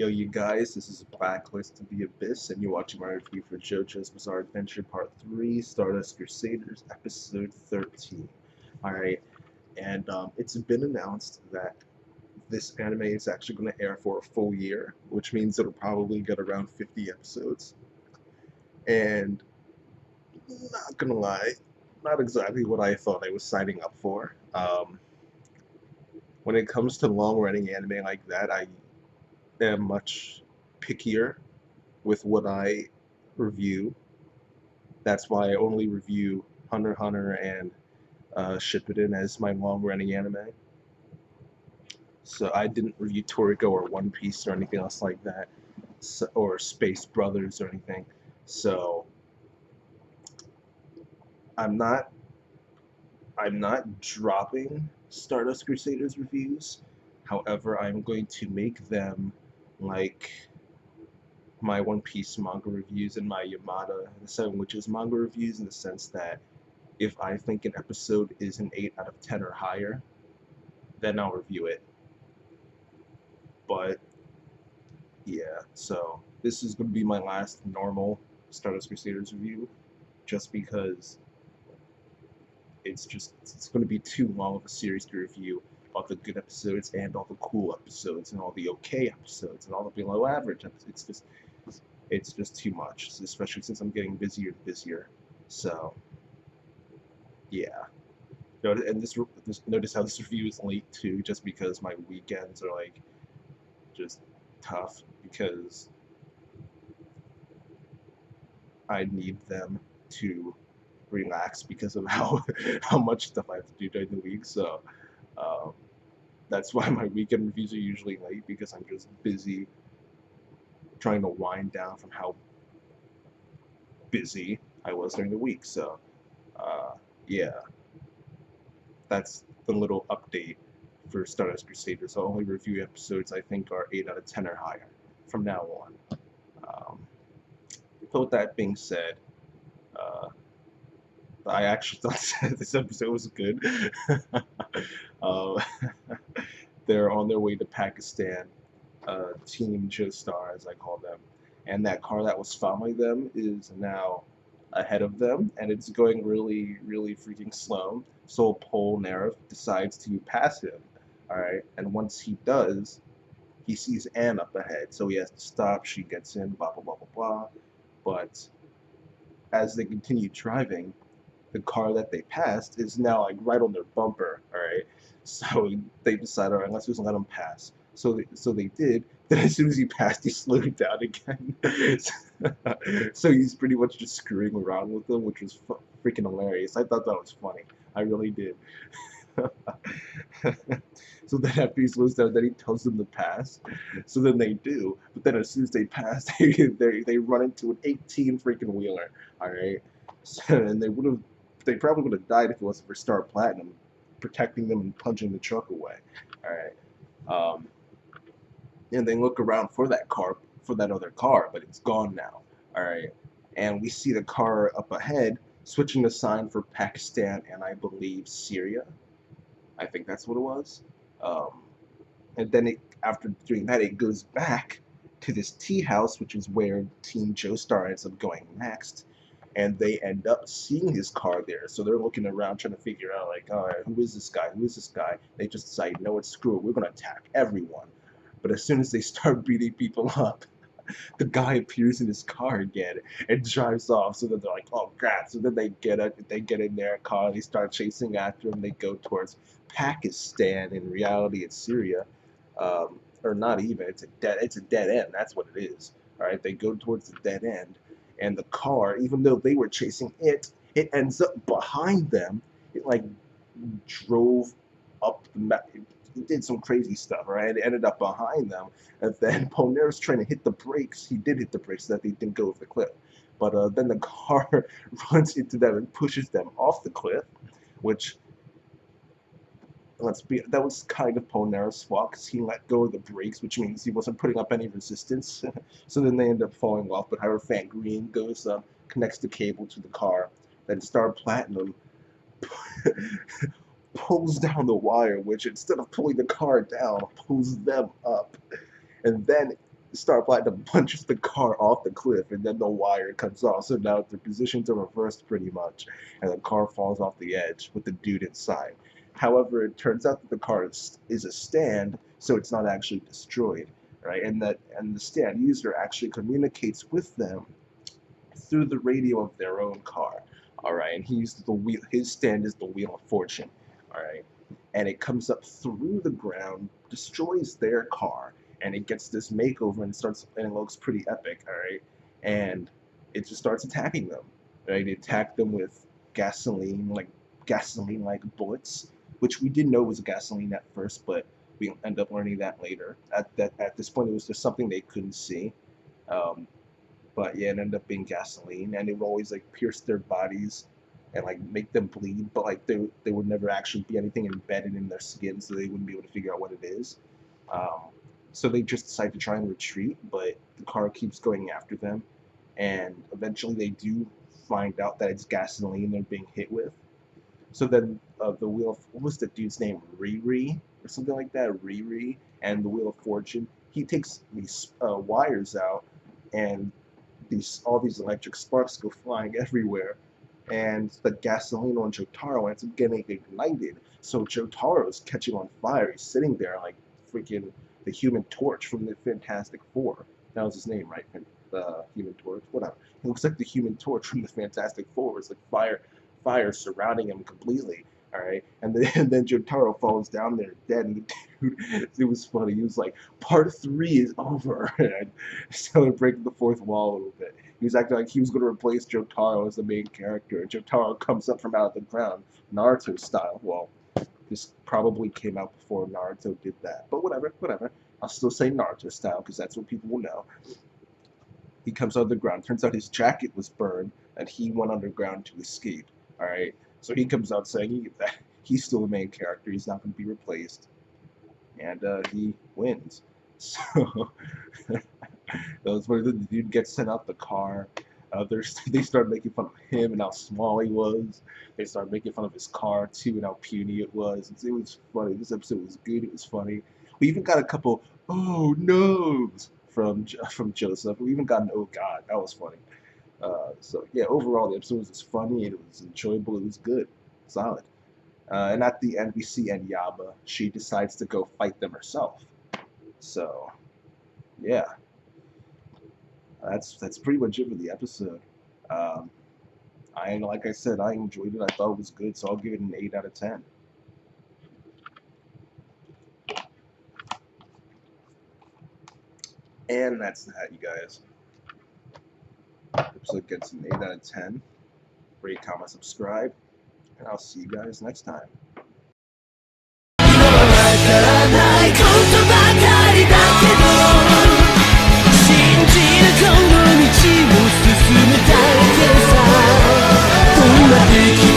Yo, you guys, this is Blacklist of the Abyss, and you're watching my review for JoJo's Bizarre Adventure Part 3, Stardust Crusaders, Episode 13. Alright, and it's been announced that this anime is actually going to air for a full year, which means it'll probably get around 50 episodes. And, not gonna lie, not exactly what I thought I was signing up for. When it comes to long-running anime like that, I am much pickier with what I review. That's why I only review Hunter x Hunter and Shippuden as my long-running anime. So I didn't review Toriko or One Piece or anything else like that, or Space Brothers or anything. So I'm not dropping Stardust Crusaders reviews. However, I'm going to make them like my One Piece manga reviews and my Yamada and the Seven Witches manga reviews, in the sense that if I think an episode is an 8 out of 10 or higher, then I'll review it. But yeah, so this is going to be my last normal Stardust Crusaders review, just because it's going to be too long of a series to review all the good episodes and all the cool episodes and all the okay episodes and all the below average episodes. It's just too much, especially since I'm getting busier and busier. So yeah. And notice how this review is late too, just because my weekends are like just tough, because I need them to relax because of how much stuff I have to do during the week. So that's why my weekend reviews are usually late, because I'm just busy trying to wind down from how busy I was during the week. So yeah, that's the little update for Stardust Crusaders. I'll only review episodes I think are 8 out of 10 or higher from now on. So with that being said, I actually thought this episode was good. uh, they're on their way to Pakistan, Team Joestar, as I call them, and that car that was following them is now ahead of them, and it's going really, really freaking slow. So Polnareff decides to pass him. All right, and once he does, he sees Anne up ahead, so he has to stop. She gets in, blah blah blah blah blah. But as they continue driving, the car that they passed is now like right on their bumper. All right, so they decide, all right, let's just let him pass. So they did. Then as soon as he passed, he slowed down again. So he's pretty much just screwing around with them, which was freaking hilarious. I thought that was funny. I really did. So then after he slows down, then he tells them to pass. So then they do. But then as soon as they pass, they run into an 18 freaking wheeler. All right, so, and they probably would have died if it wasn't for Star Platinum protecting them and punching the truck away. All right. And they look around for that other car, but it's gone now. All right. And we see the car up ahead switching the sign for Pakistan and I believe Syria. I think that's what it was. And then after doing that, it goes back to this tea house, which is where Team Joestar ends up going next. And they end up seeing his car there. So they're looking around trying to figure out, like, all right, who is this guy? Who is this guy? They just decide, no, it's screw it. We're going to attack everyone. But as soon as they start beating people up, the guy appears in his car again and drives off. So then they're like, oh crap. So then they get in their car, they start chasing after him. They go towards Pakistan. In reality, it's Syria. Or not even. It's a dead end. That's what it is. All right. They go towards the dead end, and the car, even though they were chasing it, it ends up behind them. It like drove up the map. It did some crazy stuff, right? It ended up behind them, and then Polnareff's trying to hit the brakes. He did hit the brakes so that they didn't go off the cliff. But then the car runs into them and pushes them off the cliff, which, that was kind of Polnareff's fault, because he let go of the brakes, which means he wasn't putting up any resistance. So then they end up falling off. But Hierophant Green goes up, connects the cable to the car. Then Star Platinum pulls down the wire, which instead of pulling the car down, pulls them up. And then Platinum punches the car off the cliff, and then the wire cuts off. So now the positions are reversed pretty much, and the car falls off the edge with the dude inside. However, it turns out that the car is a stand, so it's not actually destroyed, right? And the stand user actually communicates with them through the radio of their own car, all right? And he used the wheel. His stand is the Wheel of Fortune, all right? And it comes up through the ground, destroys their car, and it gets this makeover and it looks pretty epic, all right? And it just starts attacking them, right? It attacked them with gasoline-like bullets, which we didn't know was gasoline at first, but we end up learning that later. At this point, it was just something they couldn't see. But yeah, it ended up being gasoline, and it would always like pierce their bodies and like make them bleed, but like they would never actually be anything embedded in their skin, so they wouldn't be able to figure out what it is. So they just decide to try and retreat, but the car keeps going after them, and eventually they do find out that it's gasoline they're being hit with. So then the Wheel of, what was the dude's name? Riri or something like that. Riri and the Wheel of Fortune. He takes these wires out, and all these electric sparks go flying everywhere, and the gasoline on Jotaro ends up getting ignited. So Jotaro's catching on fire. He's sitting there like freaking the Human Torch from the Fantastic Four. That was his name, right? The Human Torch, whatever. He looks like the Human Torch from the Fantastic Four. It's like fire surrounding him completely. All right, and then Jotaro falls down there dead, and the dude, it was funny. He was like, "Part 3 is over," and started breaking the fourth wall a little bit. He was acting like he was going to replace Jotaro as the main character, and Jotaro comes up from out of the ground, Naruto style. Well, this probably came out before Naruto did that, but whatever. I'll still say Naruto style because that's what people will know. He comes out of the ground. Turns out his jacket was burned, and he went underground to escape. All right. So he comes out saying that he's still the main character. He's not going to be replaced. And he wins. So that was where the dude gets sent out the car. They start making fun of him and how small he was. They start making fun of his car too and how puny it was. It was funny. This episode was good. It was funny. We even got a couple "oh no's" from Joseph. We even got an "oh god." That was funny. So yeah, overall the episode was funny, and it was enjoyable. It was good, solid. And at the end, we see Enyaba. She decides to go fight them herself. So yeah, that's pretty much it for the episode. Like I said, I enjoyed it. I thought it was good, so I'll give it an 8 out of 10. And that's that, you guys. Episode gets an 8 out of 10. Rate, comment, subscribe, and I'll see you guys next time. Thank you.